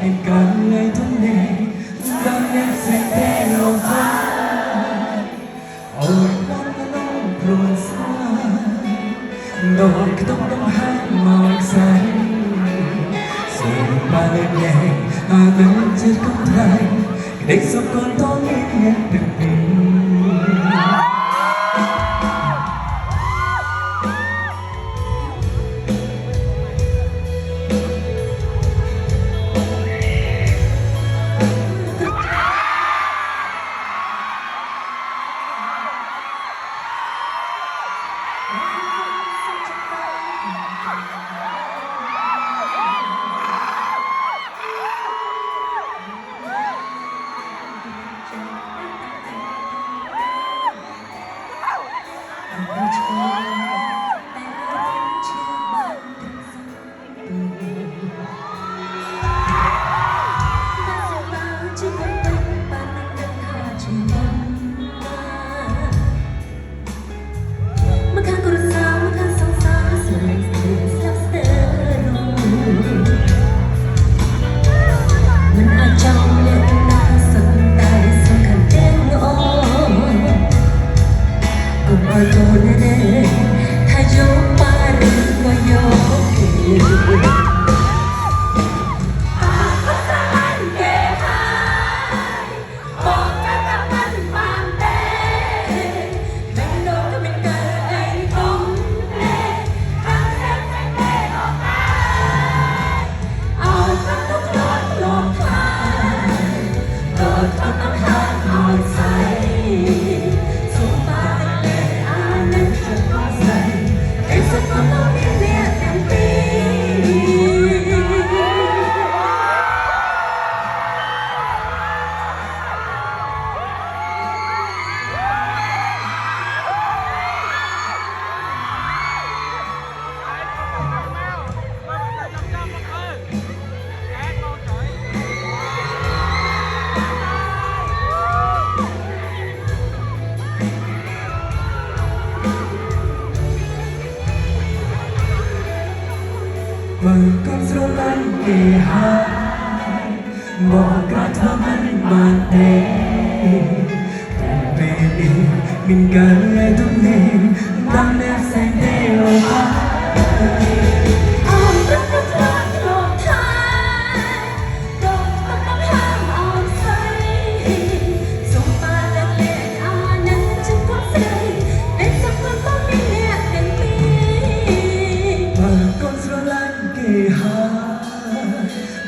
មានការងាយទំនេរដល់អ្នកផ្សេងទេលោកថាអូយបងក្នុងព្រោះស្មាដោយខ្ទប់ដង្ហើមមកខ្សែសូមបានលេងអើនឹងចិត្តកំថ្លៃក្តីសុខកូនតមានអ្នកទាំងពីរបើកូនស្រឡាញ់គេហើយមកកាត់មិនបានទេតែពេលនេះមានការលែងទំនេរដល់អ្នកផ្សេងទេលោកថា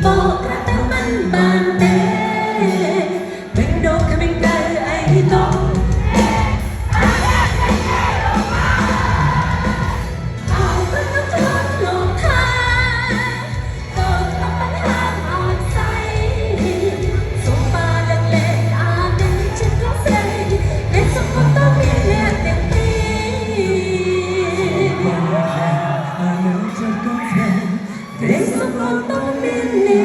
บอกรักแต่มันบานแต่เป็นโดนแค่เป็นไก่ไอ้ต้องเอาเป็นน้ำทอดลงท้ายก็ต้องปัญหาอ่อนใจส่งมาเล็กๆอาจเป็นฉันก็ใส่เป็นสมองต้องมีแนบเต็มปีเป็นสมองต้องมีแนบ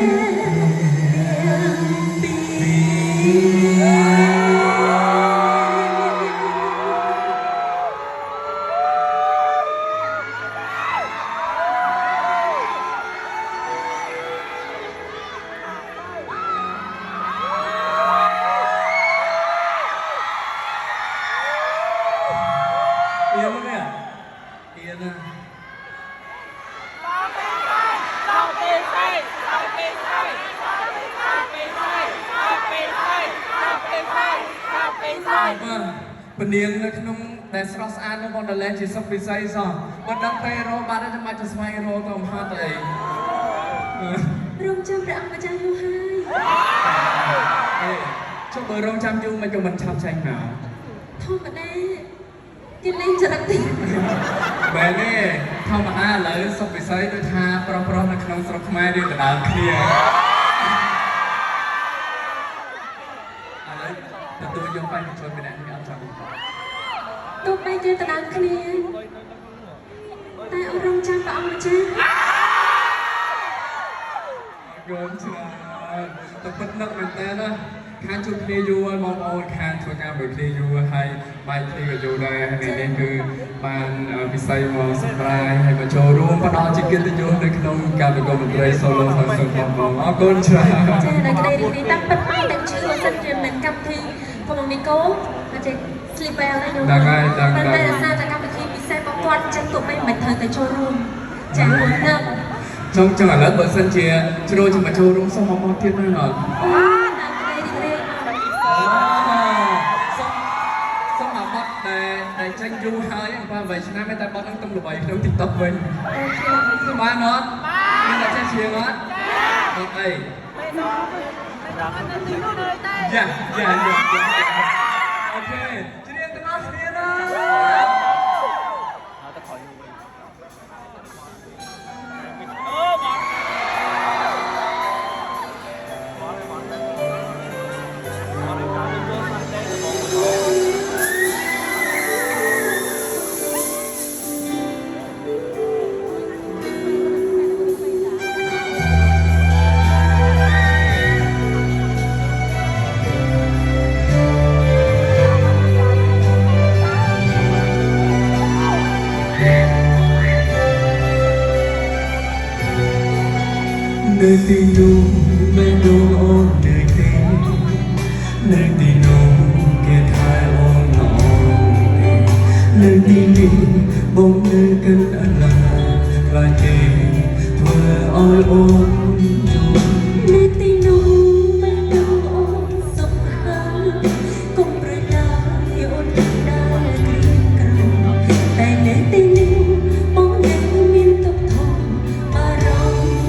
Yên luôn nè, yên à. Bên điên nó không để sờ ăn nó còn để lên chỉ sắp bị say sao? Bên đằng tây rồi bạn đã cho mày cho xoay rồi tao hoa tây. Rong chăm đã mà chăm vô hai. Cho bờ rong chăm vô mà cho mình chăm xanh nào. Thôi mà đây, đi lên cho đăng tiền. Về đi, thôi mà lấy sắp bị say tôi tha, pro nó không sắp mai đi từ đầu kia. Tôi vô bay cho mình ăn cái ăn chậm. Tôi bay chơi từ đầu kia. Tay ông rong chăm và ông mà chơi. Gớm chưa? Tôi bất nợ mình tên á. ខាងជួបគ្នាយូរហើយបងប្អូនខាងធ្វើការមួយគ្នាយូរហើយបាយគ្នាក៏យូរដែរថ្ងៃនេះគឺបានពិសេសមកសម្រាប់ហើយមកចូលរួមផ្ដល់ជាកិត្តិយសនៅក្នុងការប្រកួតតន្ត្រី solo ផងសូមបងអរគុណច្រើនចានៅក្តីរីករាយតាំងពិតហើយតែជឿបើសិនជាមិនកម្មវិធីក្នុងនីកូអាច sleeper ហើយខ្ញុំតែសារតែកម្មវិធីពិសេសរបស់គាត់ចឹងទោះបីមិនត្រូវតែចូលរួមចាមួយនឹងចង់ឥឡូវបើសិនជាជ្រុលមកចូលរួមសុំមកទៀតណាអត់សុំមកបត់ដែលចាញ់យូរហើយបើ8ឆ្នាំតែបត់នឹងទំល្បីក្នុង TikTok វិញសុំបានអត់មានតែចេះជាងអត់អត់អីយ៉ាអូខេជ្រៀងទាំងអស់គ្នាណាnơi tình nụ bên đồ ôn nơi tình nơi tình nụ kia thái ôn nồng nơi tình đi bóng nơi cơn ăn là tình thua ôi ôn nơi tình nụ bên đồ ôn sông khăn cùng rơi đá yêu đá tình càng tại nơi tình nụ bóng nơi miên tóc thòng mà rong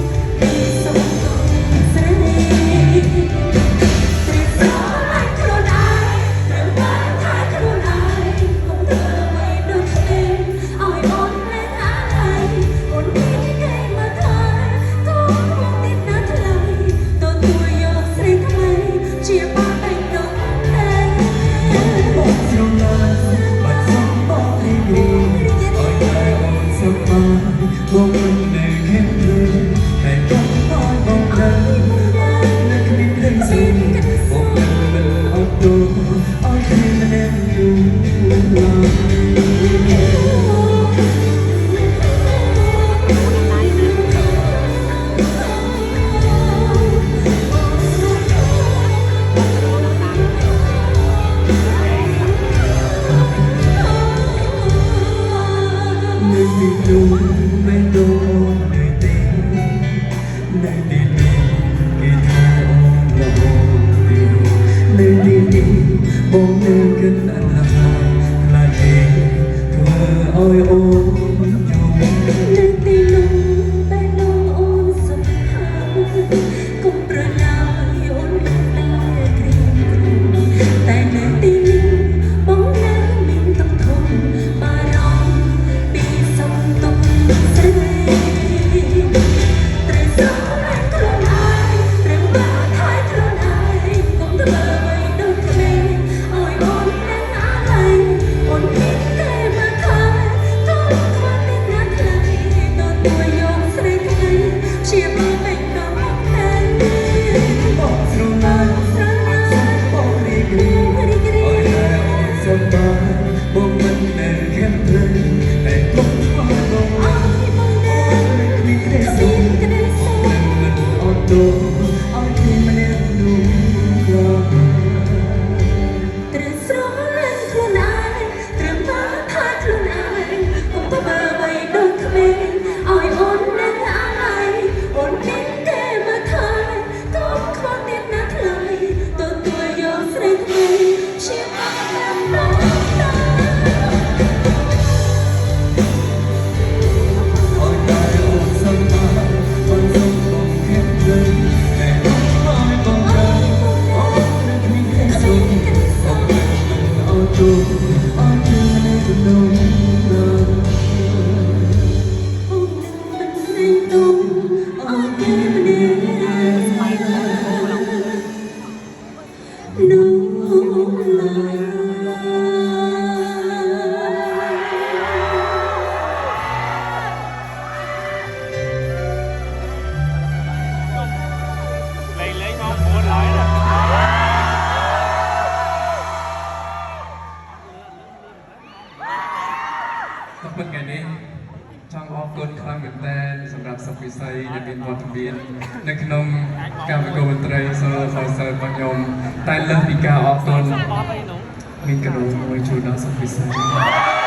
ចង់អរគុណខ្លាំងមែនទែនសម្រាប់សុខវិស័យដែលមានវត្តមាននៅក្នុងកម្មវិធីមន្ត្រីសូលខនសើតរបស់ខ្ញុំតែលើសពីការអរគុណមានកណ្ដូលមួយជូនដល់សុខវិស័យ